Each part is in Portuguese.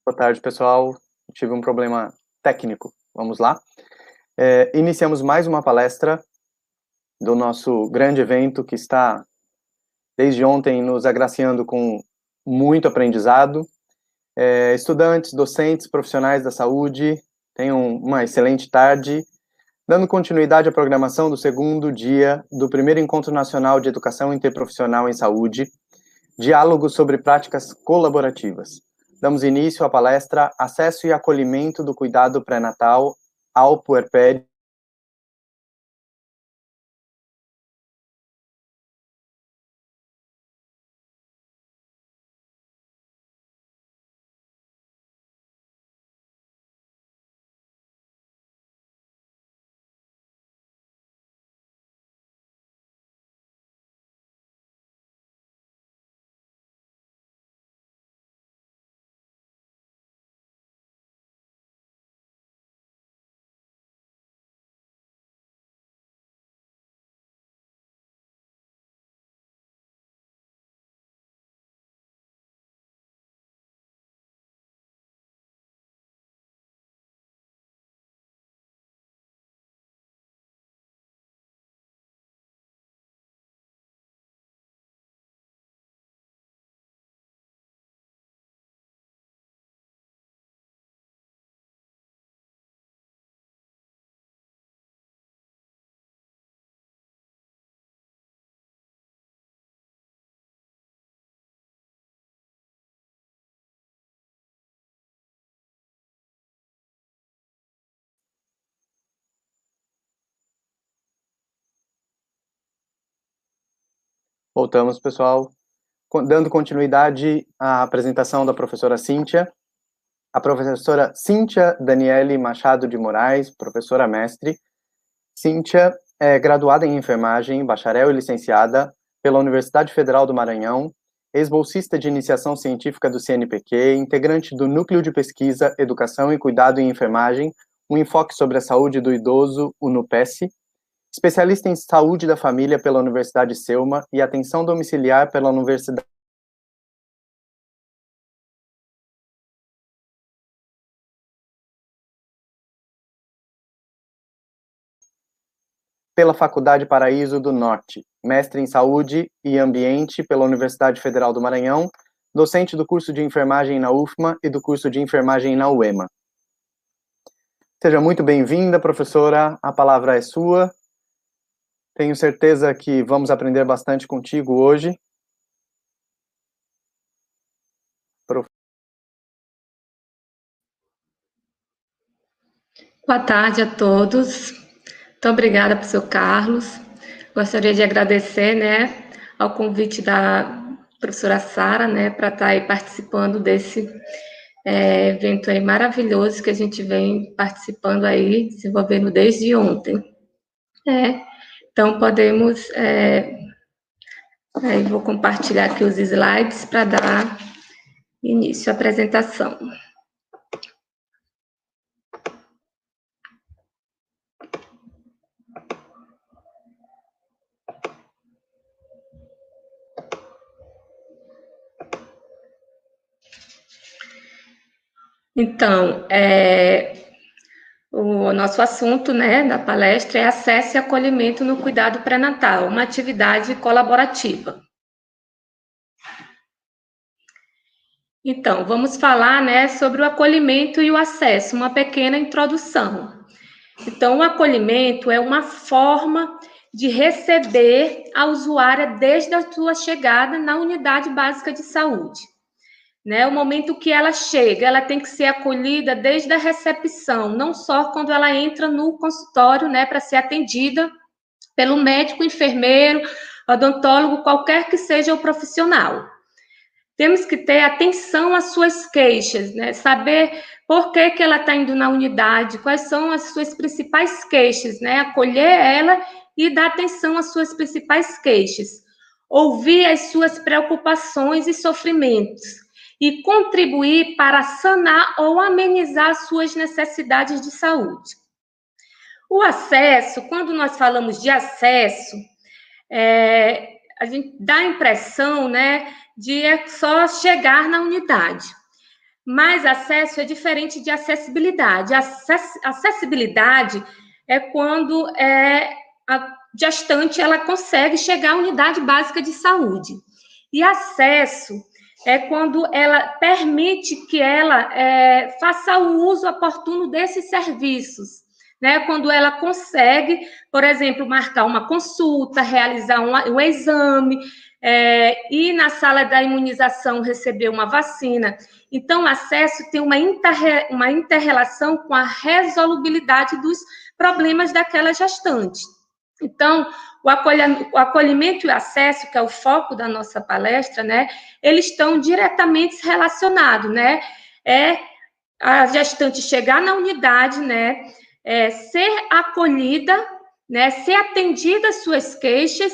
Boa tarde, pessoal. Tive um problema técnico. Vamos lá. Iniciamos mais uma palestra do nosso grande evento que está, desde ontem, nos agraciando com muito aprendizado. Estudantes, docentes, profissionais da saúde, tenham uma excelente tarde. Dando continuidade à programação do segundo dia do primeiro Encontro Nacional de Educação Interprofissional em Saúde, Diálogo sobre Práticas Colaborativas. Damos início à palestra Acesso e Acolhimento do Cuidado Pré-Natal ao Puerpério. Voltamos, pessoal. Dando continuidade à apresentação da professora Cíntia. A professora Cíntia Daniele Machado de Moraes, professora mestre. Cíntia é graduada em enfermagem, bacharel e licenciada pela Universidade Federal do Maranhão, ex-bolsista de iniciação científica do CNPq, integrante do Núcleo de Pesquisa, Educação e Cuidado em Enfermagem, um enfoque sobre a saúde do idoso, o NUPES, especialista em saúde da família pela Universidade Selma e atenção domiciliar pela Universidade pela Faculdade Paraíso do Norte, mestre em Saúde e Ambiente pela Universidade Federal do Maranhão, docente do curso de enfermagem na UFMA e do curso de enfermagem na UEMA. Seja muito bem-vinda, professora, a palavra é sua. Tenho certeza que vamos aprender bastante contigo hoje. Boa tarde a todos. Muito obrigada, professor Carlos. Gostaria de agradecer, ao convite da professora Sara, para estar aí participando desse evento aí maravilhoso que a gente vem participando aí, desenvolvendo desde ontem. Então, podemos... aí vou compartilhar aqui os slides para dar início à apresentação. Então, o nosso assunto, da palestra é acesso e acolhimento no cuidado pré-natal, uma atividade colaborativa. Então, vamos falar, sobre o acolhimento e o acesso, uma pequena introdução. Então, o acolhimento é uma forma de receber a usuária desde a sua chegada na unidade básica de saúde. O momento que ela chega, ela tem que ser acolhida desde a recepção, não só quando ela entra no consultório, para ser atendida pelo médico, enfermeiro, odontólogo, qualquer que seja o profissional. Temos que ter atenção às suas queixas, saber por que ela está indo na unidade, quais são as suas principais queixas, acolher ela e dar atenção às suas principais queixas, ouvir as suas preocupações e sofrimentos, e contribuir para sanar ou amenizar suas necessidades de saúde. O acesso, quando nós falamos de acesso, a gente dá a impressão, de só chegar na unidade. Mas acesso é diferente de acessibilidade. Acessibilidade é quando a gestante ela consegue chegar à unidade básica de saúde. E acesso é quando ela permite que ela faça o uso oportuno desses serviços, né? Quando ela consegue, por exemplo, marcar uma consulta, realizar um exame, ir na sala da imunização receber uma vacina. Então, o acesso tem uma inter-relação com a resolubilidade dos problemas daquela gestante. Então, o acolhimento e o acesso, que é o foco da nossa palestra, né, eles estão diretamente relacionados, né, a gestante chegar na unidade, né, ser acolhida, né, ser atendida às suas queixas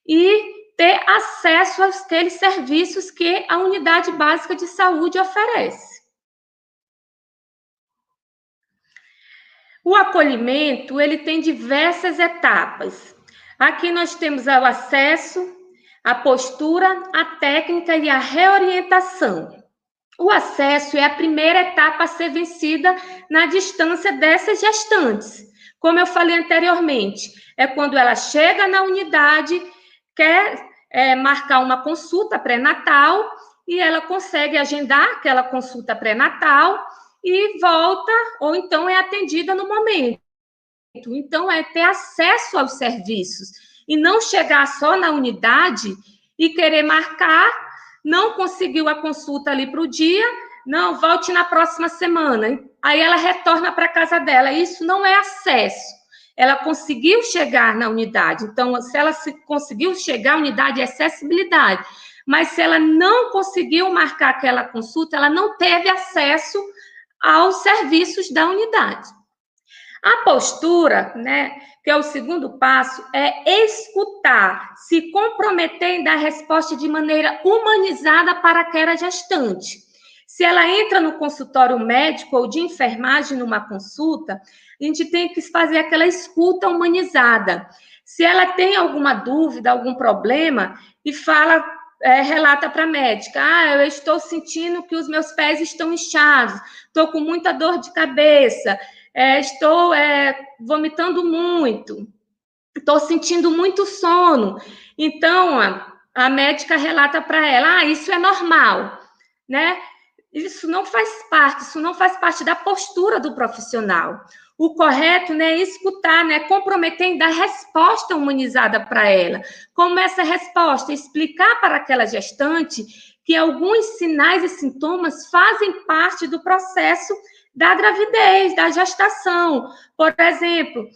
e ter acesso àqueles serviços que a unidade básica de saúde oferece. O acolhimento, ele tem diversas etapas. Aqui nós temos o acesso, a postura, a técnica e a reorientação. O acesso é a primeira etapa a ser vencida na distância dessas gestantes. Como eu falei anteriormente, é quando ela chega na unidade, quer marcar uma consulta pré-natal e ela consegue agendar aquela consulta pré-natal e volta, ou então é atendida no momento. Então, é ter acesso aos serviços e não chegar só na unidade e querer marcar, não conseguiu a consulta ali para o dia, não, volte na próxima semana. Aí ela retorna para a casa dela. Isso não é acesso. Ela conseguiu chegar na unidade. Então, se ela conseguiu chegar à unidade, é acessibilidade. Mas se ela não conseguiu marcar aquela consulta, ela não teve acesso aos serviços da unidade. A postura, né, que é o segundo passo, é escutar, se comprometer em dar resposta de maneira humanizada para aquela gestante. Se ela entra no consultório médico ou de enfermagem numa consulta, a gente tem que fazer aquela escuta humanizada. Se ela tem alguma dúvida, algum problema, e relata para a médica, eu estou sentindo que os meus pés estão inchados, estou com muita dor de cabeça, estou vomitando muito, estou sentindo muito sono. Então, a médica relata para ela, isso é normal, né? Isso não faz parte da postura do profissional. O correto, né, é escutar, né, comprometer em dar resposta humanizada para ela. Como essa resposta? Explicar para aquela gestante que alguns sinais e sintomas fazem parte do processo da gravidez, da gestação. Por exemplo,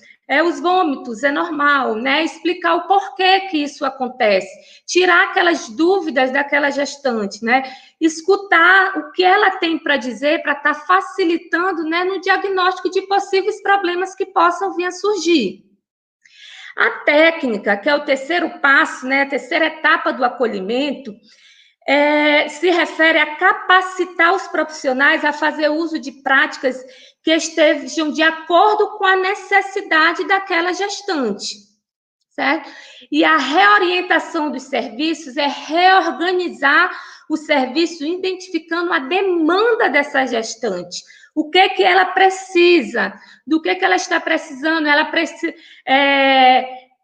os vômitos, é normal, né? Explicar o porquê que isso acontece. Tirar aquelas dúvidas daquela gestante, né? Escutar o que ela tem para dizer, para estar facilitando, né, no diagnóstico de possíveis problemas que possam vir a surgir. A técnica, que é o terceiro passo, né, a terceira etapa do acolhimento, se refere a capacitar os profissionais a fazer uso de práticas que estejam de acordo com a necessidade daquela gestante, certo? E a reorientação dos serviços é reorganizar o serviço identificando a demanda dessa gestante. O que ela precisa, do que ela está precisando, ela precisa...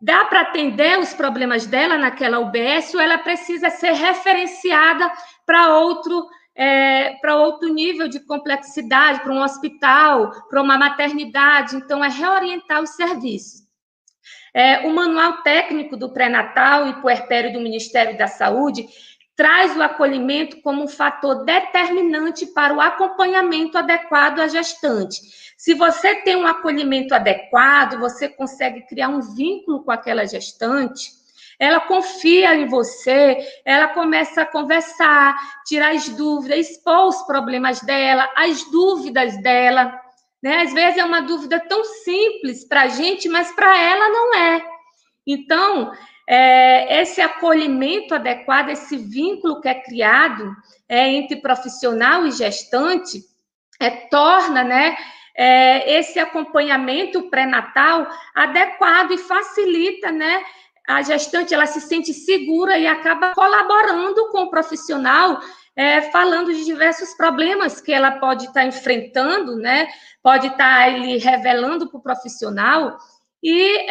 dá para atender os problemas dela naquela UBS ou ela precisa ser referenciada para outro nível de complexidade, para um hospital, para uma maternidade. Então, é reorientar os serviços. O Manual Técnico do Pré-Natal e Puerpério do Ministério da Saúde traz o acolhimento como um fator determinante para o acompanhamento adequado à gestante. Se você tem um acolhimento adequado, você consegue criar um vínculo com aquela gestante, ela confia em você, ela começa a conversar, tirar as dúvidas, expor os problemas dela, as dúvidas dela, né? Às vezes é uma dúvida tão simples para a gente, mas para ela não é. Então, esse acolhimento adequado, esse vínculo que é criado entre profissional e gestante, torna, né, esse acompanhamento pré-natal adequado e facilita, né, a gestante, ela se sente segura e acaba colaborando com o profissional falando de diversos problemas que ela pode estar enfrentando, né? Pode estar ali revelando para o profissional e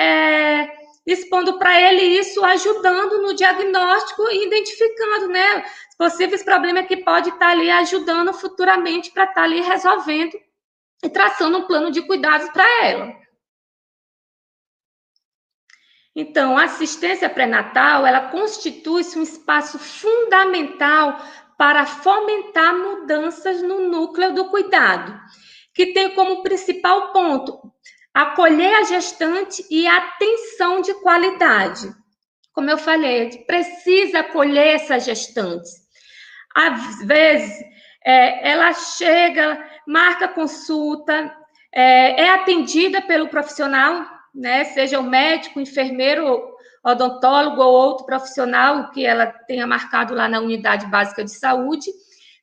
expondo para ele isso, ajudando no diagnóstico e identificando, né, possíveis problemas que pode estar ali ajudando futuramente para estar ali resolvendo e traçando um plano de cuidados para ela. Então, a assistência pré-natal, ela constitui-se um espaço fundamental para fomentar mudanças no núcleo do cuidado, que tem como principal ponto acolher a gestante e atenção de qualidade. Como eu falei, a gente precisa acolher essa gestante. Às vezes, ela chega, marca consulta, é atendida pelo profissional, né, seja o médico, enfermeiro, odontólogo ou outro profissional que ela tenha marcado lá na unidade básica de saúde,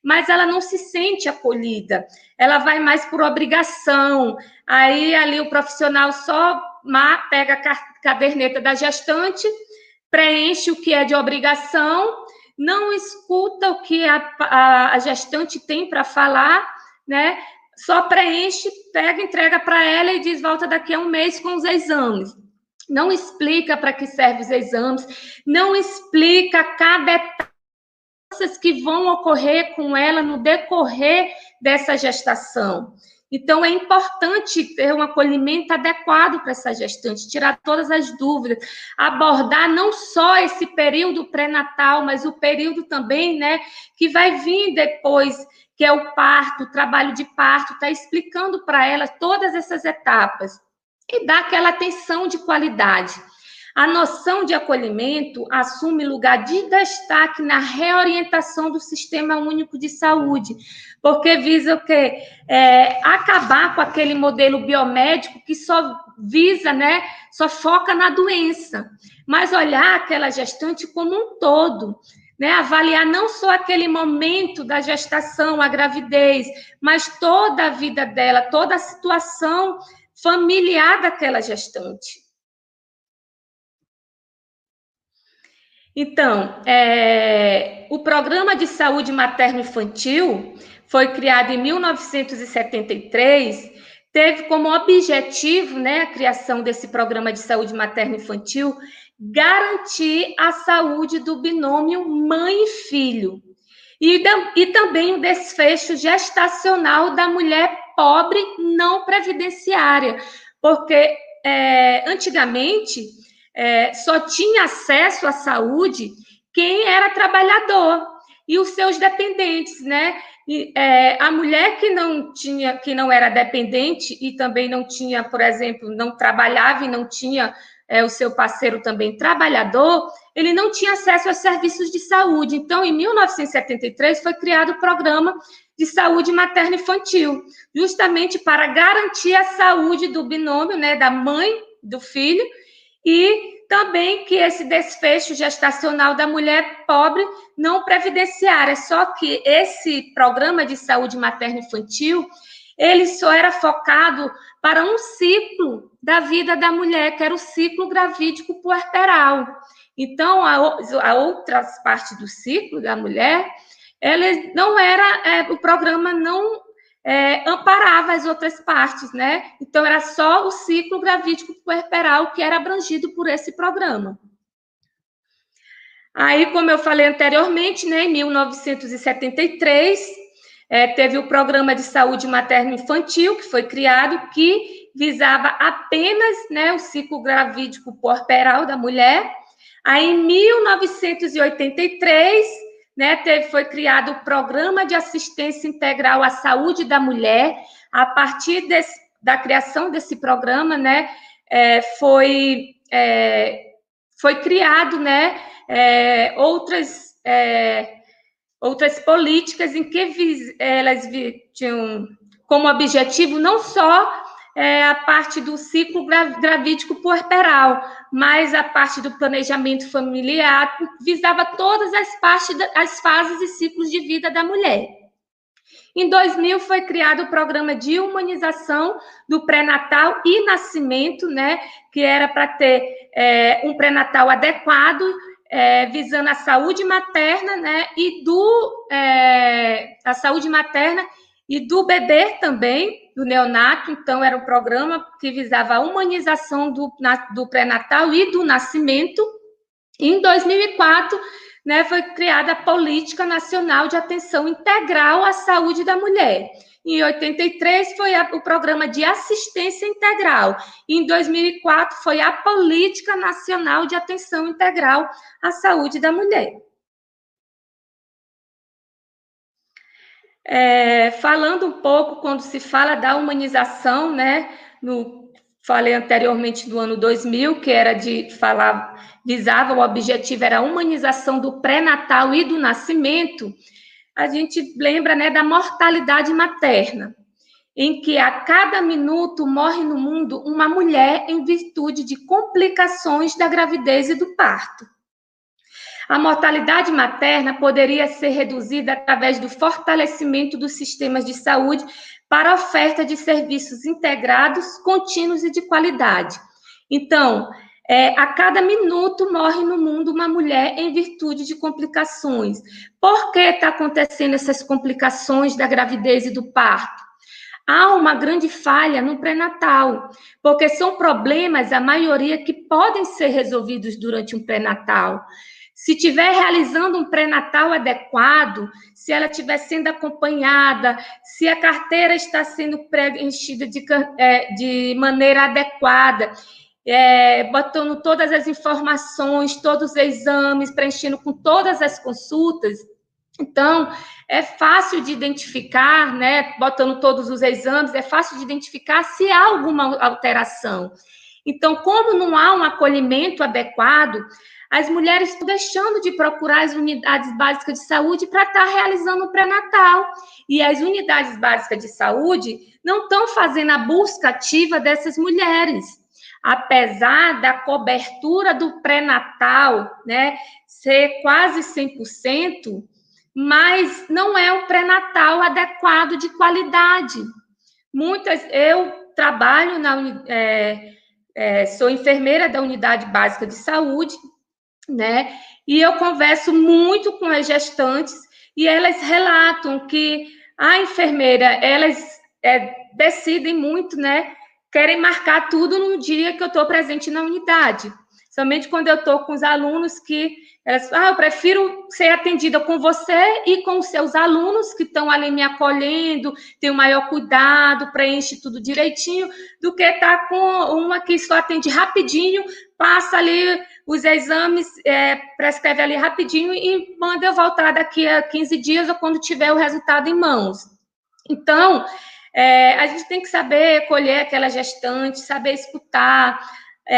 mas ela não se sente acolhida, ela vai mais por obrigação, aí ali o profissional só pega a caderneta da gestante, preenche o que é de obrigação, não escuta o que a gestante tem para falar, né? Só preenche, pega, entrega para ela e diz, volta daqui a um mês com os exames. Não explica para que servem os exames, não explica cada etapa que vão ocorrer com ela no decorrer dessa gestação. Então, é importante ter um acolhimento adequado para essa gestante, tirar todas as dúvidas, abordar não só esse período pré-natal, mas o período também, né, que vai vir depois, que é o parto, o trabalho de parto, está explicando para ela todas essas etapas e dar aquela atenção de qualidade. A noção de acolhimento assume lugar de destaque na reorientação do Sistema Único de Saúde, porque visa o quê? Acabar com aquele modelo biomédico que só visa, né, só foca na doença, mas olhar aquela gestante como um todo, né, avaliar não só aquele momento da gestação, a gravidez, mas toda a vida dela, toda a situação familiar daquela gestante. Então, o Programa de Saúde Materno-Infantil foi criado em 1973, teve como objetivo, né, a criação desse Programa de Saúde Materno-Infantil, garantir a saúde do binômio mãe e filho, e também o desfecho gestacional da mulher pobre não previdenciária, porque antigamente só tinha acesso à saúde quem era trabalhador e os seus dependentes, né? A mulher que não era dependente e também não tinha, por exemplo, não trabalhava e não tinha o seu parceiro também trabalhador, ele não tinha acesso aos serviços de saúde. Então, em 1973, foi criado o Programa de Saúde Materno-Infantil, justamente para garantir a saúde do binômio, né, da mãe, do filho, e também que esse desfecho gestacional da mulher pobre não previdenciária. Só que esse programa de saúde materno-infantil, ele só era focado para um ciclo da vida da mulher, que era o ciclo gravídico puerperal. Então, a outras partes do ciclo da mulher, ele não era, o programa não amparava as outras partes, né? Então, era só o ciclo gravídico puerperal que era abrangido por esse programa. Aí, como eu falei anteriormente, né, em 1973, teve o Programa de Saúde Materno-Infantil, que foi criado, que visava apenas, né, o ciclo gravídico puerperal da mulher. Aí, em 1983, né, foi criado o Programa de Assistência Integral à Saúde da Mulher. A partir da criação desse programa, né, foi criado, né, outras políticas em que elas tinham como objetivo não só a parte do ciclo gravídico puerperal, mas a parte do planejamento familiar, visava todas as fases e ciclos de vida da mulher. Em 2000, foi criado o Programa de Humanização do Pré-Natal e Nascimento, né, que era para ter um pré-natal adequado, visando a saúde materna, né, a saúde materna e do bebê também, do neonato. Então, era um programa que visava a humanização do pré-natal e do nascimento. E em 2004, né, foi criada a Política Nacional de Atenção Integral à Saúde da Mulher. Em 83 foi o Programa de Assistência Integral. E em 2004 foi a Política Nacional de Atenção Integral à Saúde da Mulher. Falando um pouco, quando se fala da humanização, né, falei anteriormente do ano 2000, que era visava, o objetivo era a humanização do pré-natal e do nascimento. A gente lembra, né, da mortalidade materna, em que a cada minuto morre no mundo uma mulher em virtude de complicações da gravidez e do parto. A mortalidade materna poderia ser reduzida através do fortalecimento dos sistemas de saúde para a oferta de serviços integrados, contínuos e de qualidade. Então, a cada minuto morre no mundo uma mulher em virtude de complicações. Por que está acontecendo essas complicações da gravidez e do parto? Há uma grande falha no pré-natal, porque são problemas, a maioria, que podem ser resolvidos durante um pré-natal. Se estiver realizando um pré-natal adequado, se ela estiver sendo acompanhada, se a carteira está sendo preenchida de maneira adequada, botando todas as informações, todos os exames, preenchendo com todas as consultas, então, é fácil de identificar, né, botando todos os exames, é fácil de identificar se há alguma alteração. Então, como não há um acolhimento adequado, as mulheres estão deixando de procurar as unidades básicas de saúde para estar realizando o pré-natal. E as unidades básicas de saúde não estão fazendo a busca ativa dessas mulheres. Apesar da cobertura do pré-natal, né, ser quase 100%, mas não é um pré-natal adequado de qualidade. Eu trabalho sou enfermeira da unidade básica de saúde, né? E eu converso muito com as gestantes e elas relatam que a enfermeira, elas decidem muito, né? Querem marcar tudo no dia que eu estou presente na unidade. Somente quando eu estou com os alunos que elas falam, eu prefiro ser atendida com você e com os seus alunos que estão ali me acolhendo, tem o maior cuidado, preenche tudo direitinho, do que estar com uma que só atende rapidinho, passa ali os exames, prescreve ali rapidinho e manda eu voltar daqui a 15 dias ou quando tiver o resultado em mãos. Então, a gente tem que saber colher aquela gestante, saber escutar,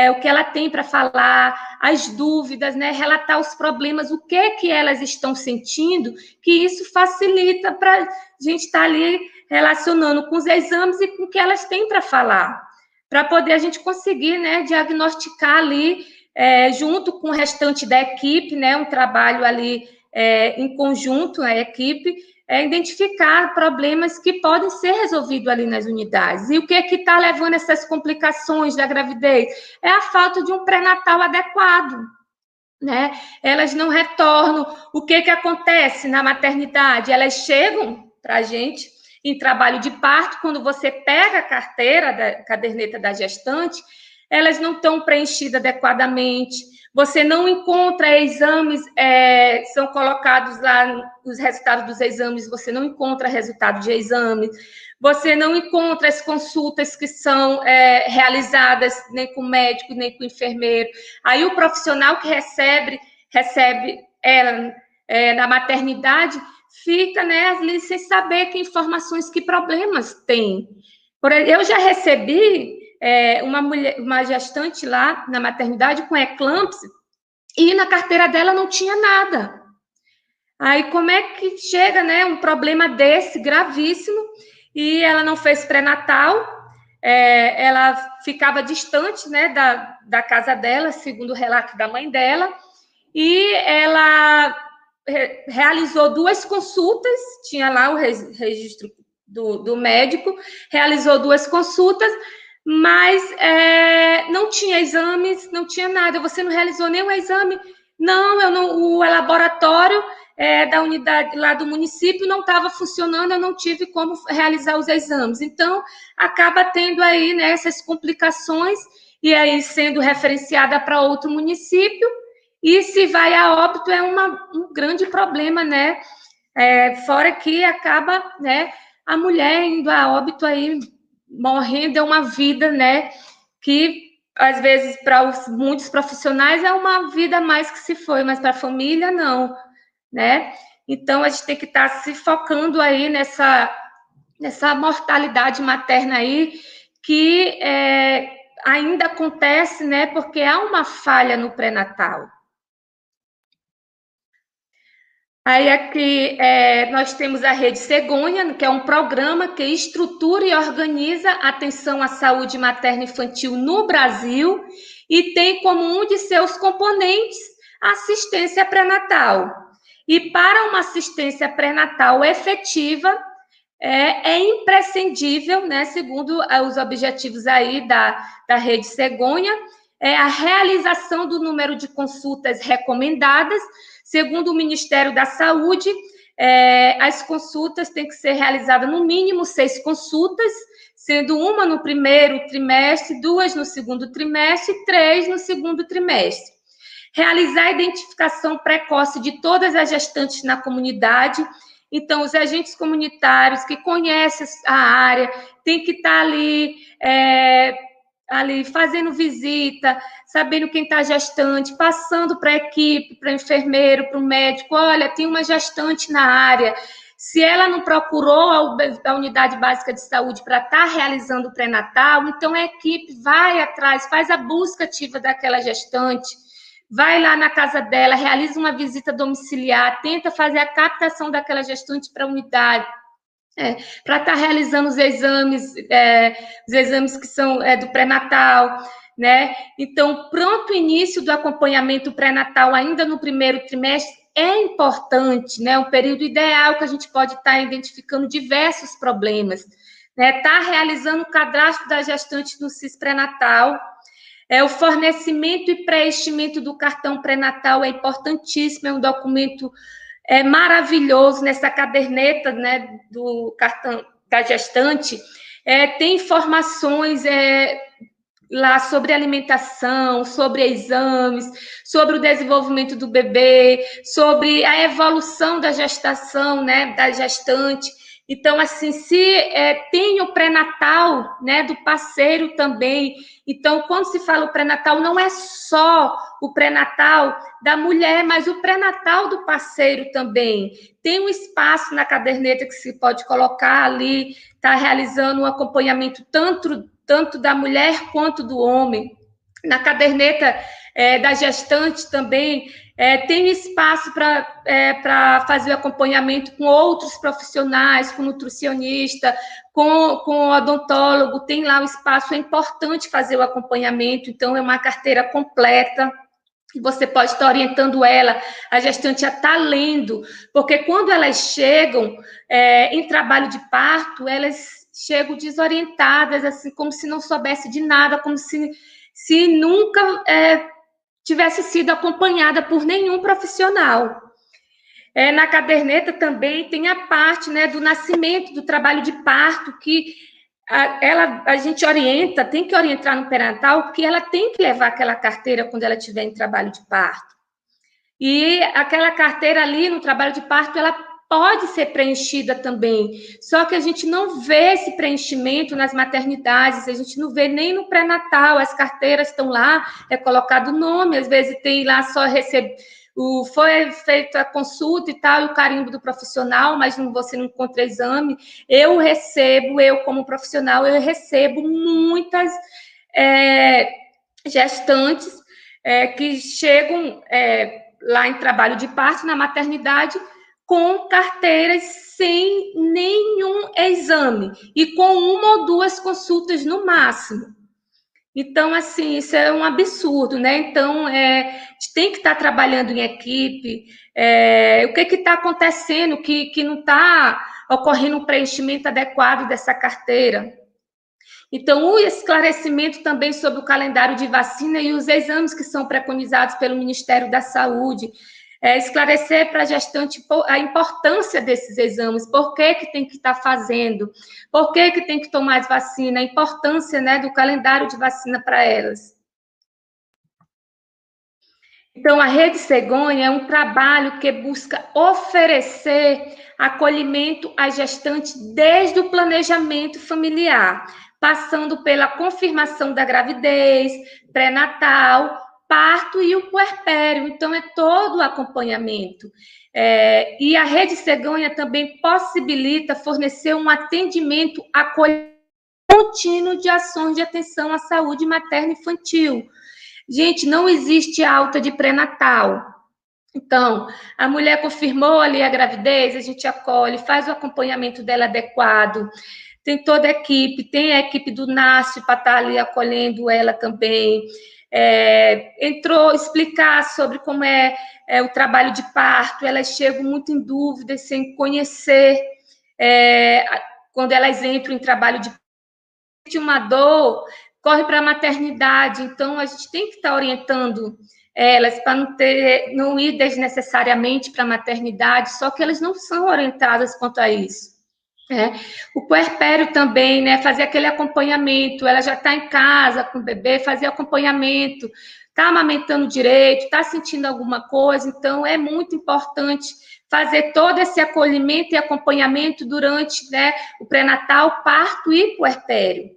o que ela tem para falar, as dúvidas, né? Relatar os problemas, o que elas estão sentindo, que isso facilita para a gente estar ali relacionando com os exames e com o que elas têm para falar, para poder a gente conseguir, né, diagnosticar ali, junto com o restante da equipe, né, um trabalho ali em conjunto, a equipe, identificar problemas que podem ser resolvidos ali nas unidades. E o que está levando essas complicações da gravidez? É a falta de um pré-natal adequado, né? Elas não retornam. O que acontece na maternidade? Elas chegam para a gente em trabalho de parto, quando você pega a carteira, da caderneta da gestante, elas não estão preenchidas adequadamente, você não encontra exames, são colocados lá os resultados dos exames, você não encontra resultado de exame, você não encontra as consultas que são realizadas nem com o médico, nem com o enfermeiro. Aí o profissional que recebe ela na maternidade fica, né, ali sem saber que informações, que problemas tem. Eu já recebi uma gestante lá na maternidade com eclâmpsia e na carteira dela não tinha nada. Aí como é que chega, né, um problema desse gravíssimo e ela não fez pré-natal, ela ficava distante, né, da casa dela, segundo o relato da mãe dela, e ela realizou 2 consultas, tinha lá o registro do médico, realizou 2 consultas, mas não tinha exames, não tinha nada. Você não realizou nenhum exame, não, eu não, o laboratório da unidade lá do município não estava funcionando, eu não tive como realizar os exames. Então, acaba tendo aí, né, essas complicações, e aí sendo referenciada para outro município, e se vai a óbito é um grande problema, né? Fora que acaba, né, a mulher indo a óbito aí, morrendo, é uma vida, né, que às vezes para muitos profissionais é uma vida mais que se foi, mas para a família não, né? Então a gente tem que estar se focando aí nessa mortalidade materna aí que ainda acontece, né? Porque há uma falha no pré-natal. Aí aqui nós temos a Rede Cegonha, que é um programa que estrutura e organiza a atenção à saúde materna e infantil no Brasil e tem como um de seus componentes a assistência pré-natal. E para uma assistência pré-natal efetiva, é imprescindível, né, segundo os objetivos aí da Rede Cegonha, a realização do número de consultas recomendadas. Segundo o Ministério da Saúde, as consultas têm que ser realizadas no mínimo 6 consultas, sendo uma no primeiro trimestre, 2 no segundo trimestre e 3 no segundo trimestre. Realizar a identificação precoce de todas as gestantes na comunidade. Então, os agentes comunitários que conhecem a área têm que estar ali fazendo visita, sabendo quem está gestante, passando para a equipe, para o enfermeiro, para o médico, olha, tem uma gestante na área. Se ela não procurou a unidade básica de saúde para estar realizando o pré-natal, então a equipe vai atrás, faz a busca ativa daquela gestante, vai lá na casa dela, realiza uma visita domiciliar, tenta fazer a captação daquela gestante para a unidade, para estar realizando os exames que são do pré-natal, né? Então, pronto o início do acompanhamento pré-natal ainda no primeiro trimestre é importante, né? Um período ideal que a gente pode estar identificando diversos problemas, né? Tá realizando o cadastro da gestante no CIS pré-natal. O fornecimento e preenchimento do cartão pré-natal é importantíssimo, é um documento maravilhoso nessa caderneta, né, do cartão da gestante. Tem informações lá sobre alimentação, sobre exames, sobre o desenvolvimento do bebê, sobre a evolução da gestação, né, da gestante. Então, assim, se tem o pré-natal, né, do parceiro também. Então, quando se fala o pré-natal, não é só o pré-natal da mulher, mas o pré-natal do parceiro também. Tem um espaço na caderneta que se pode colocar ali, está realizando um acompanhamento tanto da mulher quanto do homem. Na caderneta da gestante também tem espaço para fazer o acompanhamento com outros profissionais, com nutricionista, com odontólogo, tem lá o espaço, é importante fazer o acompanhamento, então é uma carteira completa. Você pode estar orientando ela, a gestante a estar lendo, porque quando elas chegam em trabalho de parto, elas chegam desorientadas, assim, como se não soubesse de nada, como se nunca tivesse sido acompanhada por nenhum profissional. Na caderneta também tem a parte, né, do nascimento, do trabalho de parto, que a gente orienta, tem que orientar no pré-natal, que ela tem que levar aquela carteira quando ela estiver em trabalho de parto. E aquela carteira ali no trabalho de parto, ela pode ser preenchida também, só que a gente não vê esse preenchimento nas maternidades, a gente não vê nem no pré-natal, as carteiras estão lá, é colocado o nome, às vezes tem lá só foi feita a consulta e tal, e o carimbo do profissional, mas você não encontra exame. Eu como profissional, eu recebo muitas gestantes que chegam lá em trabalho de parto, na maternidade, com carteiras sem nenhum exame e com 1 ou 2 consultas no máximo. Então, assim, isso é um absurdo, né? Então, a gente tem que estar trabalhando em equipe. O que está acontecendo que não está ocorrendo um preenchimento adequado dessa carteira? Então, o esclarecimento também sobre o calendário de vacina e os exames que são preconizados pelo Ministério da Saúde. Esclarecer para a gestante a importância desses exames, por que tem que estar fazendo, por que tem que tomar as vacinas, a importância, né, do calendário de vacina para elas. Então, a Rede Cegonha é um trabalho que busca oferecer acolhimento às gestantes desde o planejamento familiar, passando pela confirmação da gravidez, pré-natal, parto e o puerpério. Então, é todo o acompanhamento. E a Rede Cegonha também possibilita fornecer um atendimento contínuo de ações de atenção à saúde materna e infantil. Gente, não existe alta de pré-natal. Então, a mulher confirmou ali a gravidez, a gente acolhe, faz o acompanhamento dela adequado. Tem toda a equipe, tem a equipe do NASF para estar ali acolhendo ela também. Entrou explicar sobre como é o trabalho de parto, elas chegam muito em dúvida, sem conhecer, quando elas entram em trabalho de uma dor, corre para a maternidade. Então, a gente tem que estar orientando elas para não ir desnecessariamente para a maternidade, só que elas não são orientadas quanto a isso. O puerpério também, né, fazer aquele acompanhamento, ela já está em casa com o bebê, fazer acompanhamento, está amamentando direito, está sentindo alguma coisa, então é muito importante fazer todo esse acolhimento e acompanhamento durante, né, o pré-natal, parto e puerpério.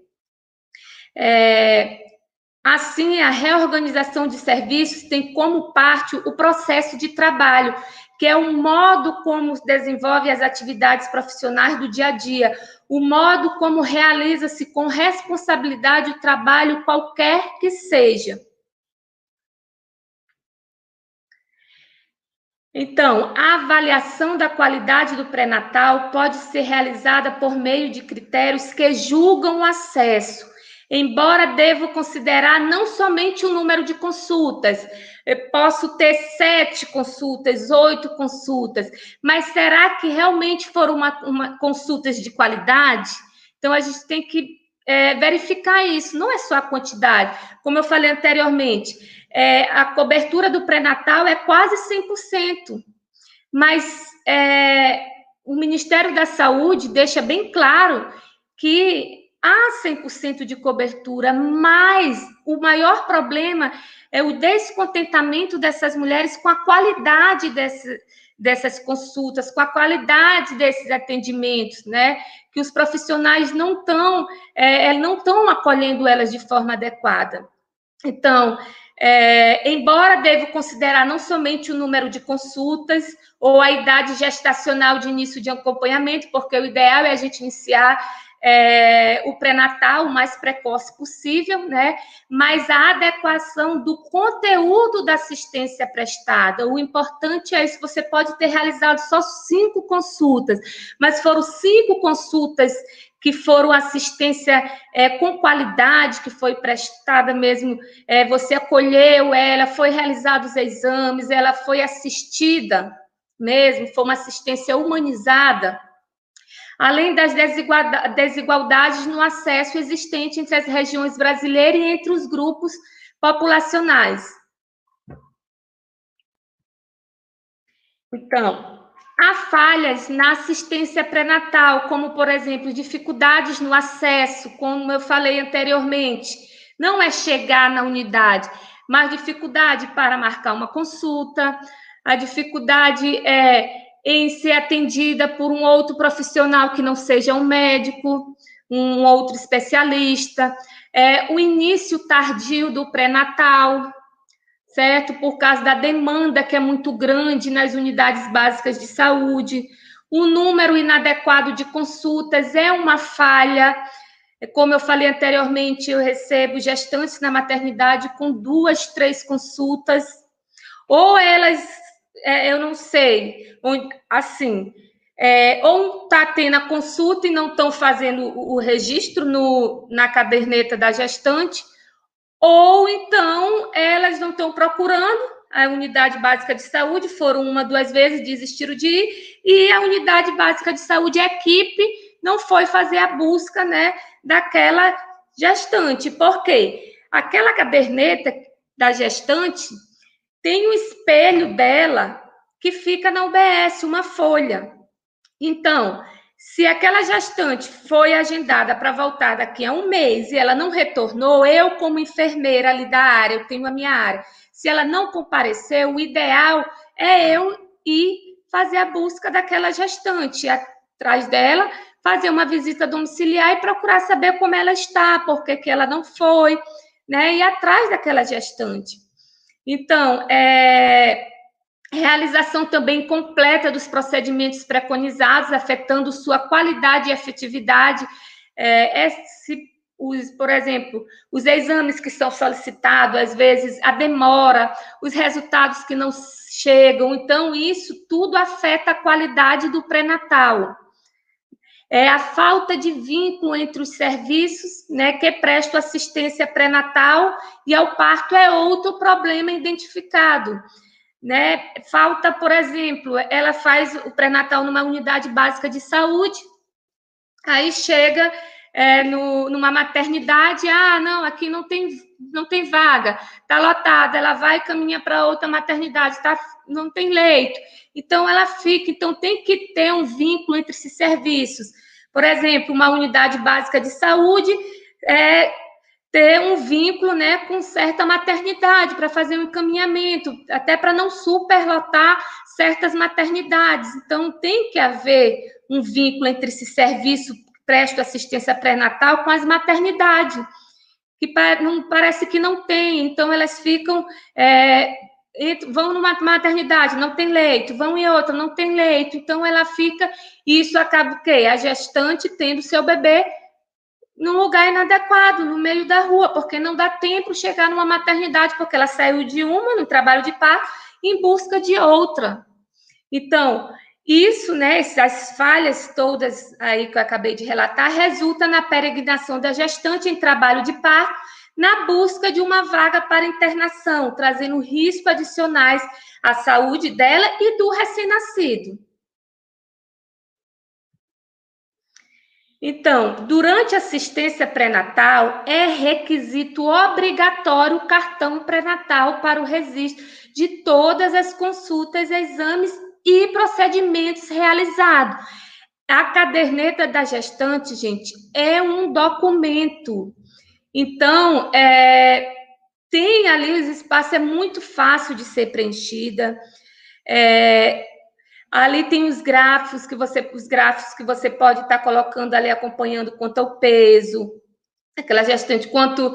Assim, a reorganização de serviços tem como parte o processo de trabalho, que é o modo como desenvolve as atividades profissionais do dia a dia, o modo como realiza-se com responsabilidade o trabalho, qualquer que seja. Então, a avaliação da qualidade do pré-natal pode ser realizada por meio de critérios que julgam o acesso, embora devo considerar não somente o número de consultas. Eu posso ter 7 consultas, 8 consultas, mas será que realmente foram consultas de qualidade? Então, a gente tem que verificar isso, não é só a quantidade. Como eu falei anteriormente, a cobertura do pré-natal é quase 100%, mas o Ministério da Saúde deixa bem claro que há 100% de cobertura, mas o maior problema é o descontentamento dessas mulheres com a qualidade dessas consultas, com a qualidade desses atendimentos, né? Que os profissionais não estão acolhendo elas de forma adequada. Então, embora devo considerar não somente o número de consultas ou a idade gestacional de início de acompanhamento, porque o ideal é a gente iniciar o pré-natal o mais precoce possível, né? Mas a adequação do conteúdo da assistência prestada. O importante é isso, você pode ter realizado só 5 consultas, mas foram 5 consultas que foram assistência com qualidade, que foi prestada mesmo, você acolheu ela, foi realizados os exames, ela foi assistida mesmo, foi uma assistência humanizada, além das desigualdades no acesso existente entre as regiões brasileiras e entre os grupos populacionais. Então, há falhas na assistência pré-natal, como, por exemplo, dificuldades no acesso, como eu falei anteriormente. Não é chegar na unidade, mas dificuldade para marcar uma consulta, a dificuldade em ser atendida por um outro profissional que não seja um médico, um outro especialista, o início tardio do pré-natal, certo? Por causa da demanda que é muito grande nas unidades básicas de saúde. O número inadequado de consultas é uma falha. Como eu falei anteriormente, eu recebo gestantes na maternidade com 2, 3 consultas, ou elas, eu não sei, assim, ou está tendo a consulta e não estão fazendo o registro na caderneta da gestante, ou então elas não estão procurando a unidade básica de saúde, foram 1, 2 vezes, desistiram de ir, e a unidade básica de saúde, a equipe, não foi fazer a busca, né, daquela gestante. Por quê? Aquela caderneta da gestante tem um espelho dela que fica na UBS, uma folha. Então, se aquela gestante foi agendada para voltar daqui a um mês e ela não retornou, eu, como enfermeira ali da área, eu tenho a minha área, se ela não compareceu, o ideal é eu ir fazer a busca daquela gestante, ir atrás dela, fazer uma visita domiciliar e procurar saber como ela está, por que ela não foi, né? Ir atrás daquela gestante. Então, realização também completa dos procedimentos preconizados, afetando sua qualidade e efetividade. Por exemplo, os exames que são solicitados, às vezes a demora, os resultados que não chegam. Então, isso tudo afeta a qualidade do pré-natal. A falta de vínculo entre os serviços, né, que prestam assistência pré-natal e ao parto é outro problema identificado. Né? Falta, por exemplo, ela faz o pré-natal numa unidade básica de saúde, aí chega numa maternidade, não, aqui não tem vaga, está lotada, ela vai e caminha para outra maternidade, não tem leito. Então, ela fica, então tem que ter um vínculo entre esses serviços. Por exemplo, uma unidade básica de saúde ter um vínculo, né, com certa maternidade, para fazer um encaminhamento, até para não superlotar certas maternidades. Então, tem que haver um vínculo entre esse serviço que presta assistência pré-natal com as maternidades, que parece que não tem. Então, elas ficam... vão numa maternidade, não tem leito, vão em outra, não tem leito. Então, ela fica... Isso acaba o quê? A gestante tendo seu bebê num lugar inadequado, no meio da rua, porque não dá tempo de chegar numa maternidade, porque ela saiu de uma, no trabalho de parto, em busca de outra. Então, isso, né, essas falhas todas aí que eu acabei de relatar, resulta na peregrinação da gestante em trabalho de parto, na busca de uma vaga para internação, trazendo riscos adicionais à saúde dela e do recém-nascido. Então, durante a assistência pré-natal, é requisito obrigatório o cartão pré-natal para o registro de todas as consultas, exames e procedimentos realizados. A caderneta da gestante, gente, é um documento. Então, tem ali os espaços, é muito fácil de ser preenchida. Ali tem os gráficos que você pode estar colocando ali, acompanhando quanto ao peso, aquela gestante, quanto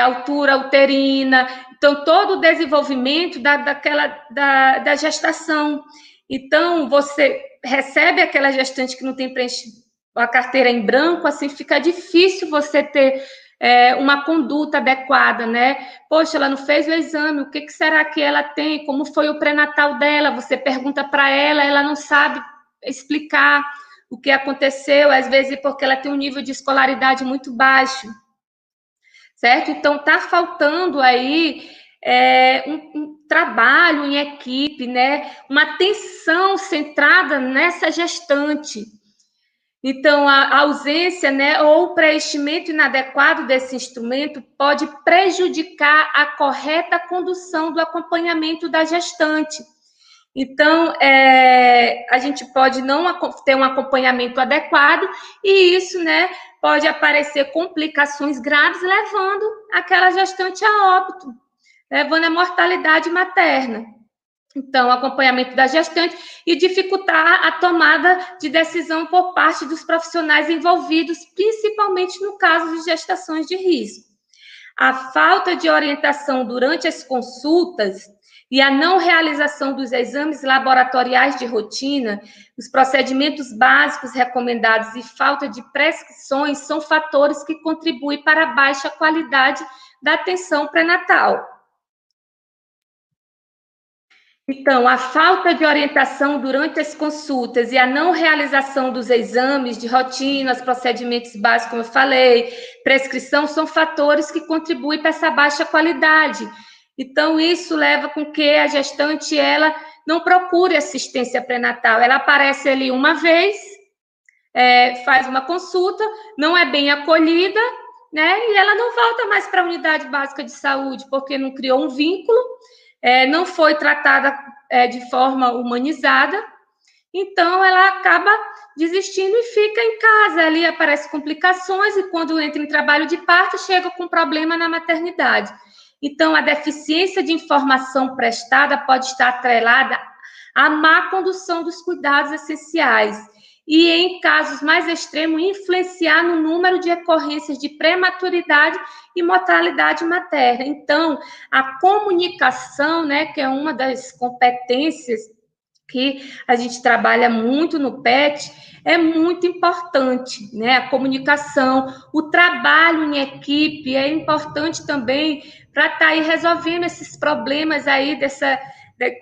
altura uterina. Então, todo o desenvolvimento da gestação. Então, você recebe aquela gestante que não tem preenchido a carteira em branco, assim, fica difícil você ter uma conduta adequada, né? Poxa, ela não fez o exame, o que será que ela tem? Como foi o pré-natal dela? Você pergunta para ela não sabe explicar o que aconteceu, às vezes porque ela tem um nível de escolaridade muito baixo, certo? Então, está faltando aí um trabalho em equipe, né? Uma atenção centrada nessa gestante. Então, a ausência, né, ou o preenchimento inadequado desse instrumento pode prejudicar a correta condução do acompanhamento da gestante. Então, a gente pode não ter um acompanhamento adequado e isso, né, pode aparecer complicações graves, levando aquela gestante a óbito, levando à mortalidade materna. Então, o acompanhamento da gestante e dificultar a tomada de decisão por parte dos profissionais envolvidos, principalmente no caso de gestações de risco. A falta de orientação durante as consultas e a não realização dos exames laboratoriais de rotina, os procedimentos básicos recomendados e falta de prescrições são fatores que contribuem para a baixa qualidade da atenção pré-natal. Então, a falta de orientação durante as consultas e a não realização dos exames de rotina, os procedimentos básicos, como eu falei, prescrição, são fatores que contribuem para essa baixa qualidade. Então, isso leva com que a gestante, ela não procure assistência pré-natal. Ela aparece ali uma vez, faz uma consulta, não é bem acolhida, né? E ela não volta mais para a unidade básica de saúde, porque não criou um vínculo, não foi tratada de forma humanizada, então ela acaba desistindo e fica em casa. Ali aparecem complicações e quando entra em trabalho de parto, chega com problema na maternidade. Então, a deficiência de informação prestada pode estar atrelada à má condução dos cuidados essenciais e, em casos mais extremos, influenciar no número de ocorrências de prematuridade e mortalidade materna. Então, a comunicação, né, que é uma das competências que a gente trabalha muito no PET, é muito importante, né? A comunicação, o trabalho em equipe é importante também para estar aí resolvendo esses problemas aí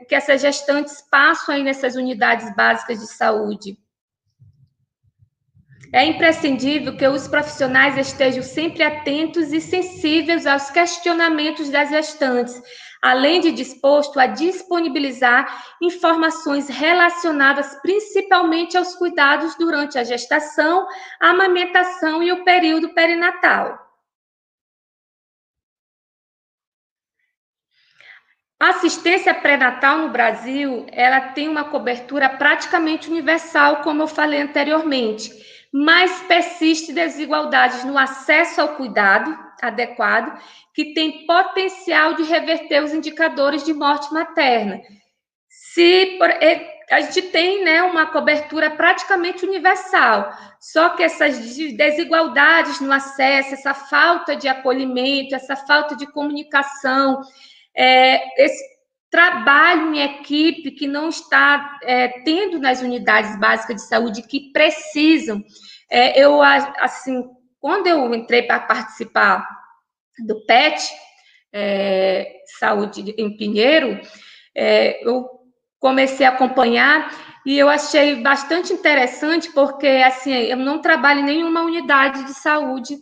que essas gestantes passam aí nessas unidades básicas de saúde. É imprescindível que os profissionais estejam sempre atentos e sensíveis aos questionamentos das gestantes, além de disposto a disponibilizar informações relacionadas principalmente aos cuidados durante a gestação, a amamentação e o período perinatal. A assistência pré-natal no Brasil, ela tem uma cobertura praticamente universal, como eu falei anteriormente, mas persiste desigualdades no acesso ao cuidado adequado, que tem potencial de reverter os indicadores de morte materna. A gente tem, né, uma cobertura praticamente universal, só que essas desigualdades no acesso, essa falta de acolhimento, essa falta de comunicação, esse trabalho em equipe que não está tendo nas unidades básicas de saúde que precisam. Eu, assim, quando eu entrei para participar do PET, Saúde em Pinheiro, eu comecei a acompanhar e eu achei bastante interessante porque, assim, eu não trabalho em nenhuma unidade de saúde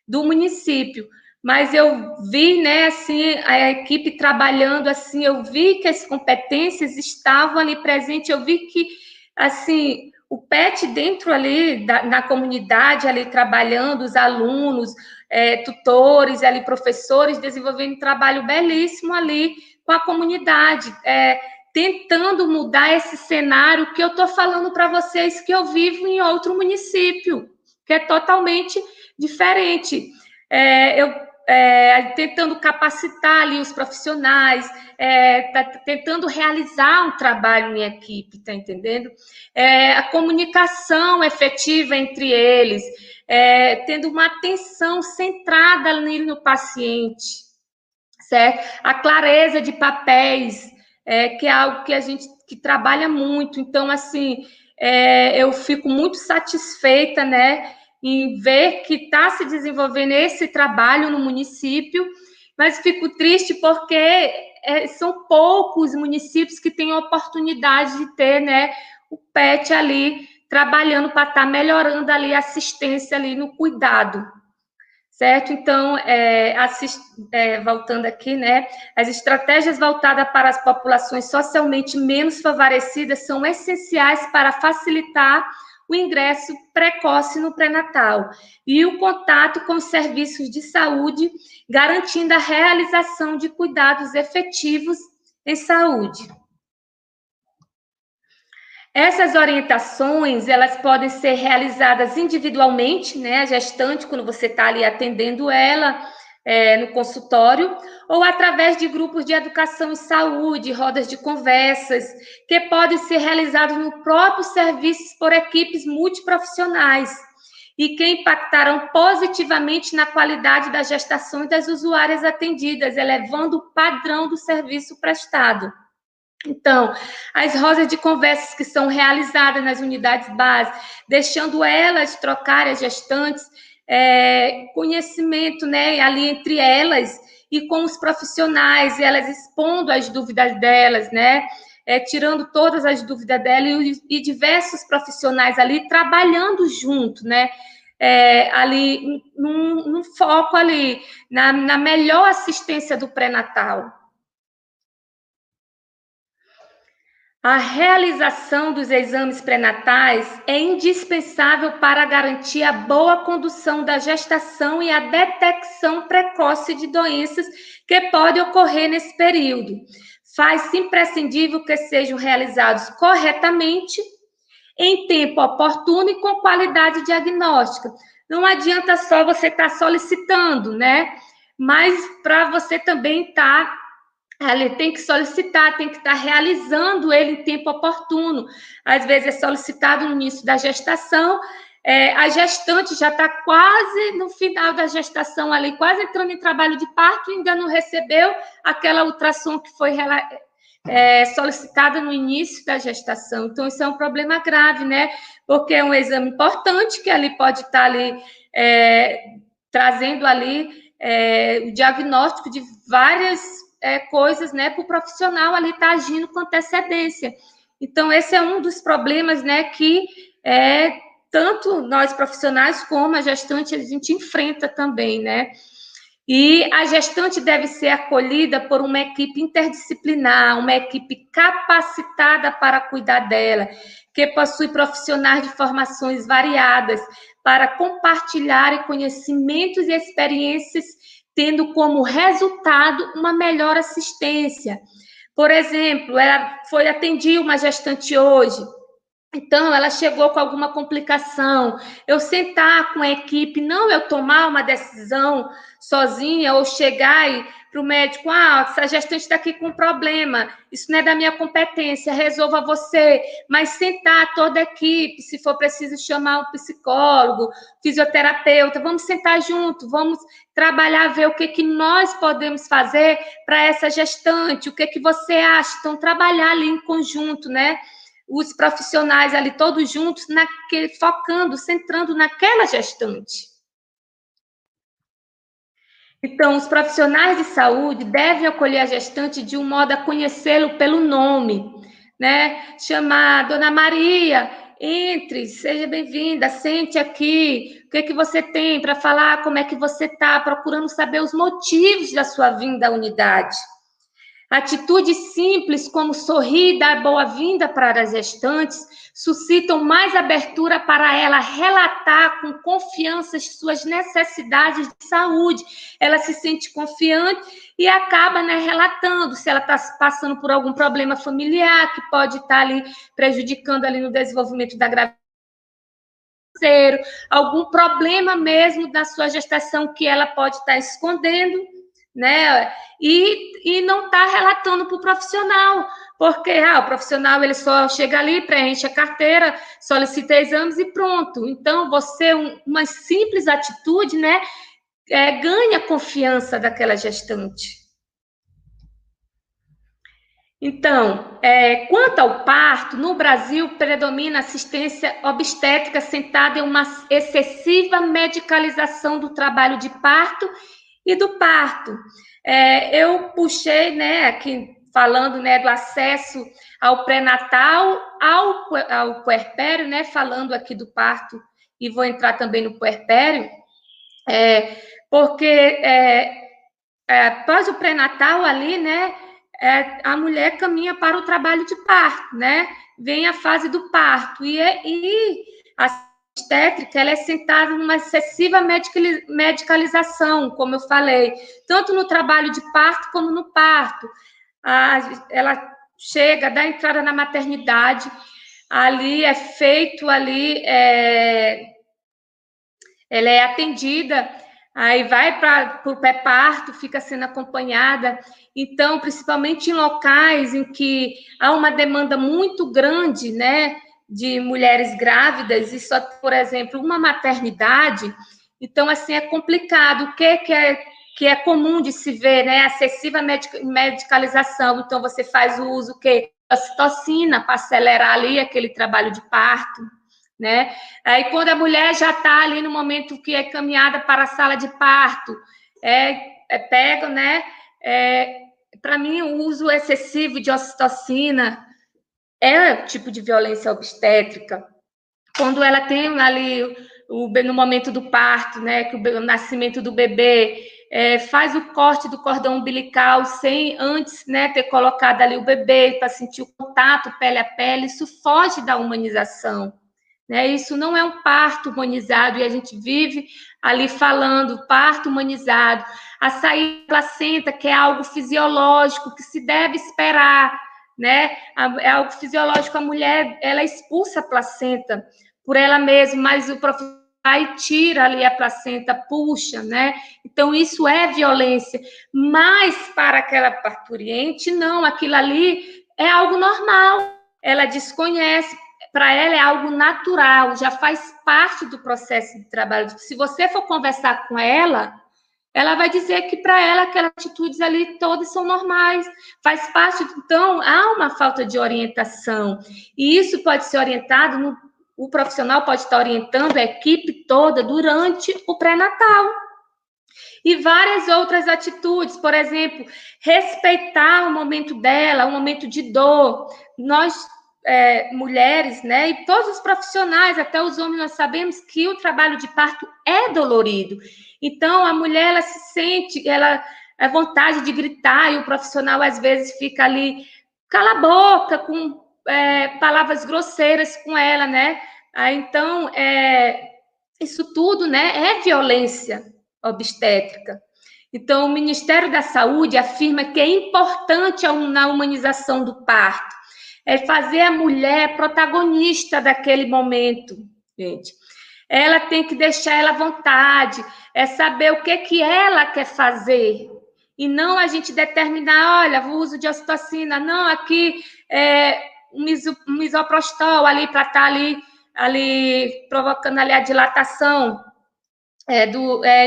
do município, mas eu vi, né, assim, a equipe trabalhando, assim, eu vi que as competências estavam ali presentes, eu vi que, assim, o PET dentro ali, na comunidade, ali trabalhando, os alunos, tutores, ali professores, desenvolvendo um trabalho belíssimo ali com a comunidade, tentando mudar esse cenário que eu estou falando para vocês que eu vivo em outro município, que é totalmente diferente. Tentando capacitar ali os profissionais, tentando realizar um trabalho em equipe, tá entendendo? A comunicação efetiva entre eles, tendo uma atenção centrada ali no paciente, certo? A clareza de papéis, que é algo que a gente que trabalha muito. Então, assim, eu fico muito satisfeita, né, em ver que está se desenvolvendo esse trabalho no município, mas fico triste porque são poucos municípios que têm a oportunidade de ter, né, o PET ali trabalhando para estar melhorando ali a assistência ali no cuidado, certo? Então, voltando aqui, né, as estratégias voltadas para as populações socialmente menos favorecidas são essenciais para facilitar o ingresso precoce no pré-natal e o contato com os serviços de saúde, garantindo a realização de cuidados efetivos em saúde. Essas orientações, elas podem ser realizadas individualmente, né, a gestante, quando você está ali atendendo ela no consultório, ou através de grupos de educação em saúde, rodas de conversas, que podem ser realizados no próprio serviço por equipes multiprofissionais e que impactarão positivamente na qualidade da gestação e das usuárias atendidas, elevando o padrão do serviço prestado. Então, as rodas de conversas que são realizadas nas unidades básicas, deixando elas trocarem as gestantes, conhecimento, né, ali entre elas e com os profissionais, elas expondo as dúvidas delas, né, tirando todas as dúvidas delas e diversos profissionais ali trabalhando junto, né, ali num foco ali na melhor assistência do pré-natal. A realização dos exames pré-natais é indispensável para garantir a boa condução da gestação e a detecção precoce de doenças que podem ocorrer nesse período. Faz-se imprescindível que sejam realizados corretamente, em tempo oportuno e com qualidade diagnóstica. Não adianta só você estar solicitando, né? Mas para você também estar ali, tem que solicitar, tem que estar realizando ele em tempo oportuno. Às vezes é solicitado no início da gestação, a gestante já está quase no final da gestação ali, quase entrando em trabalho de parto, ainda não recebeu aquela ultrassom que foi solicitada no início da gestação. Então, isso é um problema grave, né? Porque é um exame importante que ali pode estar ali trazendo ali o diagnóstico de várias coisas, né, para o profissional ali estar agindo com antecedência. Então, esse é um dos problemas, né, que tanto nós profissionais como a gestante a gente enfrenta também, né? E a gestante deve ser acolhida por uma equipe interdisciplinar, uma equipe capacitada para cuidar dela, que possui profissionais de formações variadas para compartilhar conhecimentos e experiências, tendo como resultado uma melhor assistência. Por exemplo, ela foi atender uma gestante hoje, então ela chegou com alguma complicação, eu sentar com a equipe, não eu tomar uma decisão sozinha ou chegar para o médico, essa gestante está aqui com um problema, isso não é da minha competência, resolva você, mas sentar toda a equipe, se for preciso chamar um psicólogo, fisioterapeuta, vamos sentar junto, vamos trabalhar, ver o que nós podemos fazer para essa gestante, o que você acha, então trabalhar ali em conjunto, né? Os profissionais ali todos juntos, focando, centrando naquela gestante. Então, os profissionais de saúde devem acolher a gestante de um modo a conhecê-lo pelo nome, né? Chamar Dona Maria, entre, seja bem-vinda, sente aqui, o que você tem para falar, como é que você está, procurando saber os motivos da sua vinda à unidade. Atitudes simples, como sorrir e dar boa-vinda para as gestantes, suscitam mais abertura para ela relatar com confiança as suas necessidades de saúde. Ela se sente confiante e acaba, né, relatando se ela está passando por algum problema familiar que pode estar ali prejudicando ali no desenvolvimento da gravidez, algum problema mesmo na sua gestação que ela pode estar escondendo, né? E não está relatando para o profissional, porque o profissional ele só chega ali, preenche a carteira, solicita exames e pronto. Então, uma simples atitude, né, ganha a confiança daquela gestante. Então, quanto ao parto, no Brasil predomina a assistência obstétrica sentada em uma excessiva medicalização do trabalho de parto e do parto. Eu puxei, né, aqui falando, né, do acesso ao pré-natal, ao puerpério, né, falando aqui do parto, e vou entrar também no puerpério, porque após o pré-natal ali, né, a mulher caminha para o trabalho de parto, né, vem a fase do parto, e a obstétrica, ela é sentada numa excessiva medicalização, como eu falei, tanto no trabalho de parto como no parto. Ela chega, dá entrada na maternidade, ali é feito, ali ela é atendida, aí vai para o pré-parto, fica sendo acompanhada. Então, principalmente em locais em que há uma demanda muito grande, né, de mulheres grávidas, e só, por exemplo, uma maternidade, então, assim, é complicado. O que é comum de se ver, né, excessiva medicalização. Então, você faz o uso da ocitocina para acelerar ali aquele trabalho de parto, né? Aí, quando a mulher já está ali no momento que é caminhada para a sala de parto, pega, né? Para mim, o uso excessivo de ocitocina é tipo de violência obstétrica. Quando ela tem ali no momento do parto, né, que o nascimento do bebê, faz o corte do cordão umbilical sem antes, né, ter colocado ali o bebê para sentir o contato pele a pele, isso foge da humanização. Né? Isso não é um parto humanizado, e a gente vive ali falando parto humanizado, a sair da placenta, que é algo fisiológico, que se deve esperar, né? É algo fisiológico, a mulher, ela expulsa a placenta por ela mesma, mas o profissional vai tira ali a placenta, puxa, né? Então, isso é violência, mas para aquela parturiente, não, aquilo ali é algo normal, ela desconhece, para ela é algo natural, já faz parte do processo de trabalho. Se você for conversar com ela vai dizer que para ela aquelas atitudes ali todas são normais, faz parte. Então, há uma falta de orientação, e isso pode ser orientado, o profissional pode estar orientando a equipe toda durante o pré-natal. E várias outras atitudes, por exemplo, respeitar o momento dela, o momento de dor. Nós, mulheres, né, e todos os profissionais, até os homens, nós sabemos que o trabalho de parto é dolorido. Então, a mulher, ela se sente, ela a vontade de gritar, e o profissional, às vezes, fica ali, cala a boca, com palavras grosseiras com ela, né? Então, isso tudo, né, é violência obstétrica. Então, o Ministério da Saúde afirma que é importante na humanização do parto, é fazer a mulher protagonista daquele momento, gente. Ela tem que deixar ela à vontade, é saber o que ela quer fazer, e não a gente determinar, olha, o uso de ocitocina, não, aqui um misoprostol ali para estar ali provocando ali a dilatação,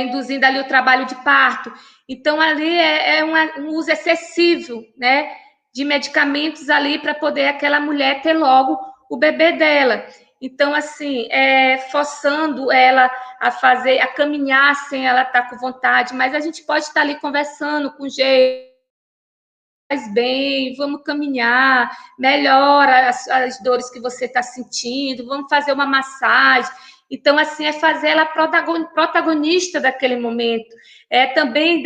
induzindo ali o trabalho de parto. Então, ali um uso excessivo, né, de medicamentos ali para poder aquela mulher ter logo o bebê dela. Então, assim, forçando ela a caminhar sem ela estar com vontade, mas a gente pode estar ali conversando com jeito, faz bem, vamos caminhar, melhora as dores que você está sentindo, vamos fazer uma massagem. Então, assim, é fazer ela protagonista daquele momento. É também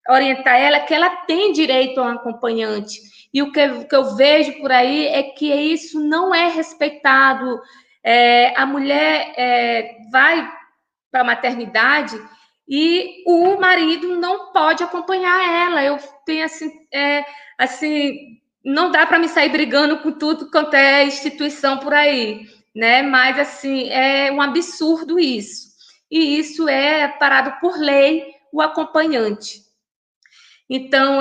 orientar ela que ela tem direito a um acompanhante. E o que eu vejo por aí é que isso não é respeitado. A mulher vai para a maternidade e o marido não pode acompanhar ela. Eu tenho assim, não dá para me sair brigando com tudo quanto é instituição por aí, né? Mas assim, é um absurdo isso. E isso é parado por lei, o acompanhante. Então,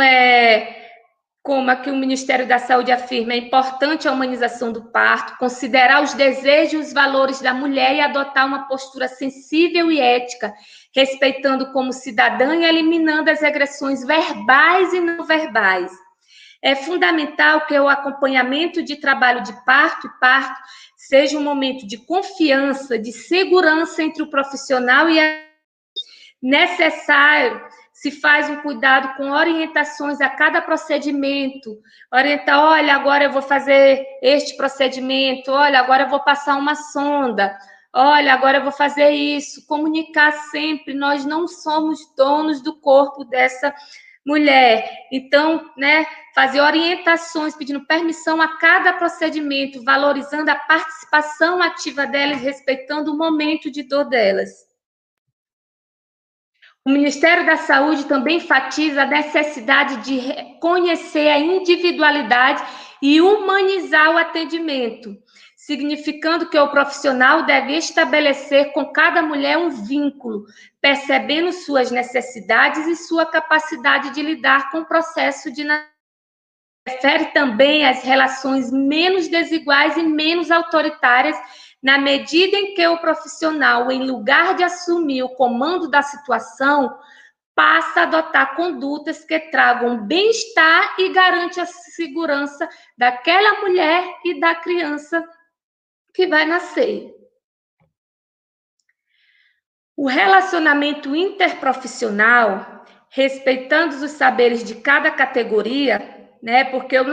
como aqui o Ministério da Saúde afirma, é importante a humanização do parto, considerar os desejos e os valores da mulher e adotar uma postura sensível e ética, respeitando como cidadã e eliminando as agressões verbais e não verbais. É fundamental que o acompanhamento de trabalho de parto e parto seja um momento de confiança, de segurança entre o profissional e a necessário. Se faz um cuidado com orientações a cada procedimento, orientar, olha, agora eu vou fazer este procedimento, olha, agora eu vou passar uma sonda, olha, agora eu vou fazer isso, comunicar sempre, nós não somos donos do corpo dessa mulher, então, né, fazer orientações, pedindo permissão a cada procedimento, valorizando a participação ativa delas, respeitando o momento de dor delas. O Ministério da Saúde também enfatiza a necessidade de reconhecer a individualidade e humanizar o atendimento, significando que o profissional deve estabelecer com cada mulher um vínculo, percebendo suas necessidades e sua capacidade de lidar com o processo de nascimento. Refere também às relações menos desiguais e menos autoritárias, na medida em que o profissional, em lugar de assumir o comando da situação, passa a adotar condutas que tragam bem-estar e garante a segurança daquela mulher e da criança que vai nascer. O relacionamento interprofissional, respeitando os saberes de cada categoria, né? Porque eu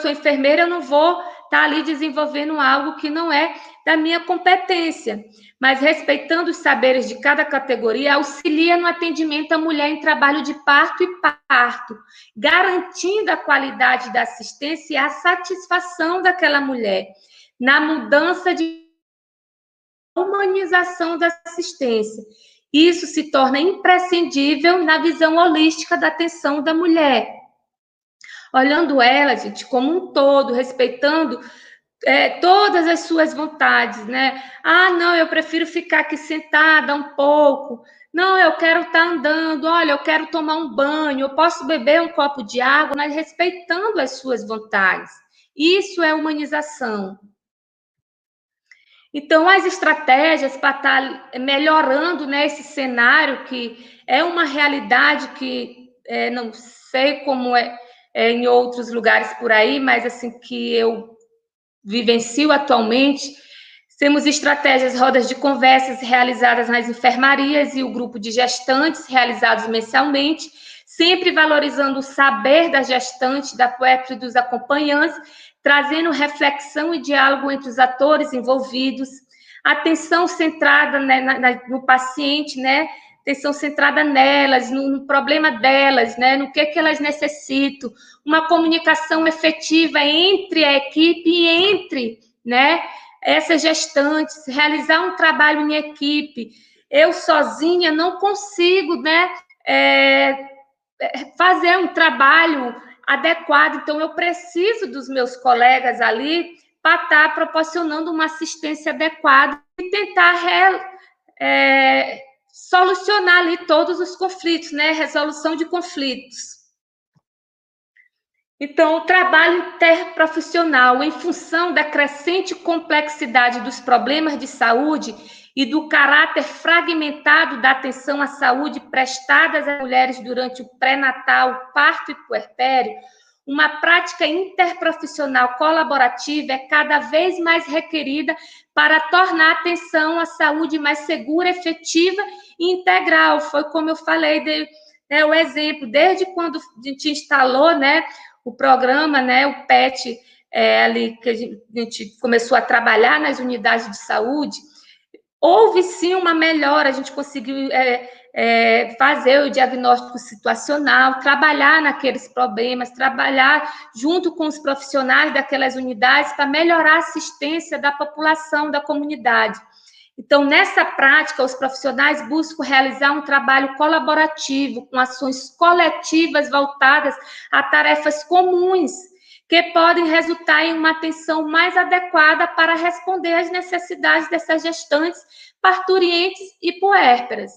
sou enfermeira, eu não vou estar ali desenvolvendo algo que não é da minha competência, mas respeitando os saberes de cada categoria, auxilia no atendimento à mulher em trabalho de parto e parto, garantindo a qualidade da assistência e a satisfação daquela mulher, na mudança de humanização da assistência. Isso se torna imprescindível na visão holística da atenção da mulher. Olhando ela, gente, como um todo, respeitando todas as suas vontades, né? Ah, não, eu prefiro ficar aqui sentada um pouco. Não, eu quero estar andando. Olha, eu quero tomar um banho. Eu posso beber um copo de água, mas respeitando as suas vontades. Isso é humanização. Então, as estratégias para estar melhorando, né, esse cenário, que é uma realidade que não sei como é em outros lugares por aí, mas assim que eu vivencio atualmente, temos estratégias, rodas de conversas realizadas nas enfermarias e o grupo de gestantes realizados mensalmente, sempre valorizando o saber da gestante, da puérpera e dos acompanhantes, trazendo reflexão e diálogo entre os atores envolvidos, atenção centrada, né, no paciente, né, atenção centrada nelas, no problema delas, né, no que elas necessitam, uma comunicação efetiva entre a equipe e entre, né, essas gestantes, realizar um trabalho em equipe. Eu sozinha não consigo, né, fazer um trabalho adequado, então eu preciso dos meus colegas ali para estar proporcionando uma assistência adequada e tentar solucionar ali todos os conflitos, né? Resolução de conflitos. Então, o trabalho interprofissional, em função da crescente complexidade dos problemas de saúde e do caráter fragmentado da atenção à saúde prestadas às mulheres durante o pré-natal, parto e puerpério, uma prática interprofissional colaborativa é cada vez mais requerida para tornar a atenção à saúde mais segura, efetiva e integral. Foi como eu falei, o exemplo, desde quando a gente instalou, né, o programa, né, o PET, ali que a gente começou a trabalhar nas unidades de saúde, houve sim uma melhora, a gente conseguiu fazer o diagnóstico situacional, trabalhar naqueles problemas, trabalhar junto com os profissionais daquelas unidades para melhorar a assistência da população, da comunidade. Então, nessa prática, os profissionais buscam realizar um trabalho colaborativo, com ações coletivas voltadas a tarefas comuns, que podem resultar em uma atenção mais adequada para responder às necessidades dessas gestantes, parturientes e puérperas.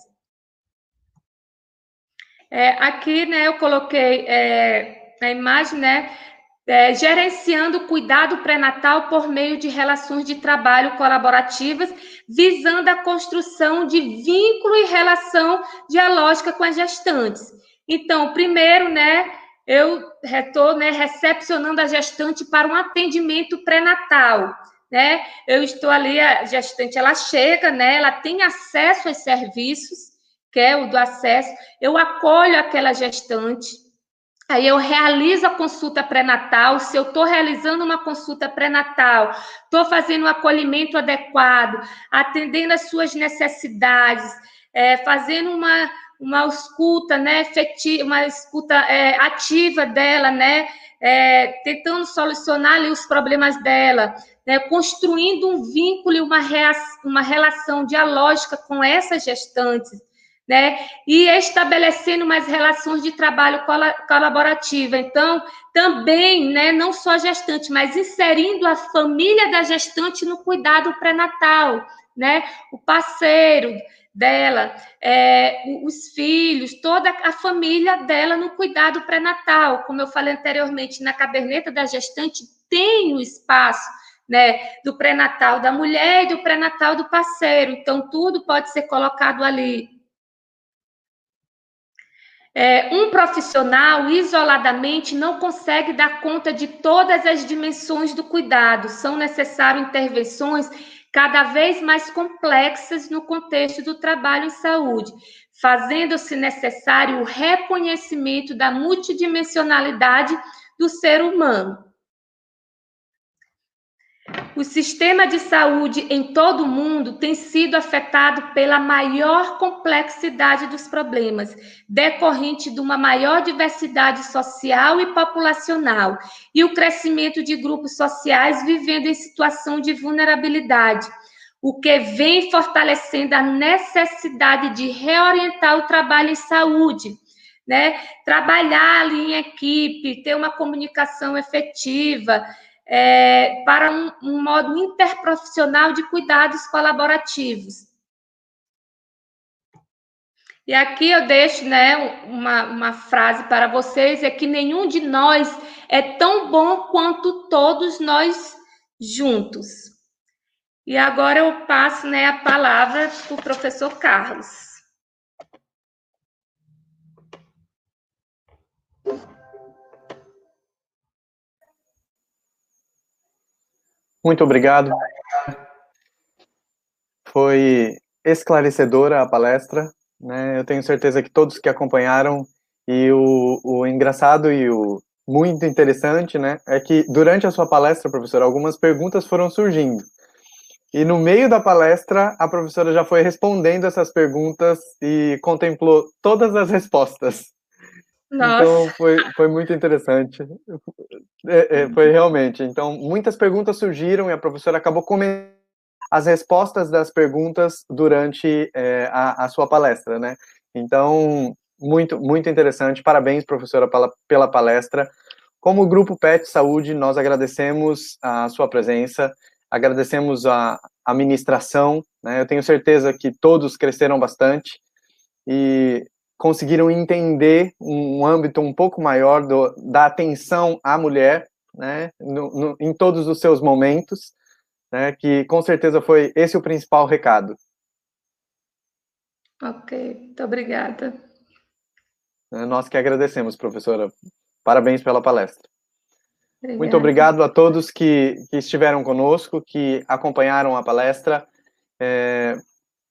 Aqui, né, eu coloquei a imagem, né, gerenciando o cuidado pré-natal por meio de relações de trabalho colaborativas, visando a construção de vínculo e relação dialógica com as gestantes. Então, primeiro, né, eu estou, né, recepcionando a gestante para um atendimento pré-natal, né? Eu estou ali, a gestante, ela chega, né, ela tem acesso aos serviços, que é o do acesso, eu acolho aquela gestante. Aí eu realizo a consulta pré-natal. Se eu estou realizando uma consulta pré-natal, estou fazendo um acolhimento adequado, atendendo às suas necessidades, fazendo uma escuta, né, efetiva, uma escuta ativa dela, né, tentando solucionar ali os problemas dela, né, construindo um vínculo e uma relação dialógica com essas gestantes, né, e estabelecendo mais relações de trabalho colaborativa. Então, também, né, não só a gestante, mas inserindo a família da gestante no cuidado pré-natal, né, o parceiro dela, os filhos, toda a família dela no cuidado pré-natal. Como eu falei anteriormente, na caderneta da gestante tem o espaço, né, do pré-natal da mulher e do pré-natal do parceiro. Então, tudo pode ser colocado ali. Um profissional, isoladamente, não consegue dar conta de todas as dimensões do cuidado. São necessárias intervenções cada vez mais complexas no contexto do trabalho em saúde, fazendo-se necessário o reconhecimento da multidimensionalidade do ser humano. O sistema de saúde em todo o mundo tem sido afetado pela maior complexidade dos problemas, decorrente de uma maior diversidade social e populacional, e o crescimento de grupos sociais vivendo em situação de vulnerabilidade, o que vem fortalecendo a necessidade de reorientar o trabalho em saúde, né? Trabalhar ali em equipe, ter uma comunicação efetiva, para um modo interprofissional de cuidados colaborativos. E aqui eu deixo, né, uma frase para vocês, é que nenhum de nós é tão bom quanto todos nós juntos. E agora eu passo, né, a palavra para o professor Carlos. Muito obrigado. Foi esclarecedora a palestra, né? Eu tenho certeza que todos que acompanharam, e o engraçado e o muito interessante, né, é que durante a sua palestra, professora, algumas perguntas foram surgindo. E no meio da palestra, a professora já foi respondendo essas perguntas e contemplou todas as respostas. Nossa. Então, foi muito interessante. Foi realmente. Então, muitas perguntas surgiram e a professora acabou comentando as respostas das perguntas durante a sua palestra, né? Então, muito, muito interessante. Parabéns, professora, pela palestra. Como Grupo PET Saúde, nós agradecemos a sua presença, agradecemos a ministração, né? Eu tenho certeza que todos cresceram bastante e conseguiram entender um âmbito um pouco maior da atenção à mulher, né? Em todos os seus momentos, né? Que com certeza foi esse o principal recado. Ok, muito obrigada. Nós que agradecemos, professora. Parabéns pela palestra. Obrigada. Muito obrigado a todos que estiveram conosco, que acompanharam a palestra.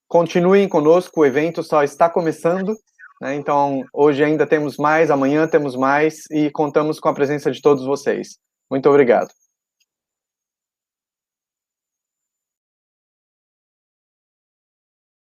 Continuem conosco, o evento só está começando, né? Então, hoje ainda temos mais, amanhã temos mais, e contamos com a presença de todos vocês. Muito obrigado.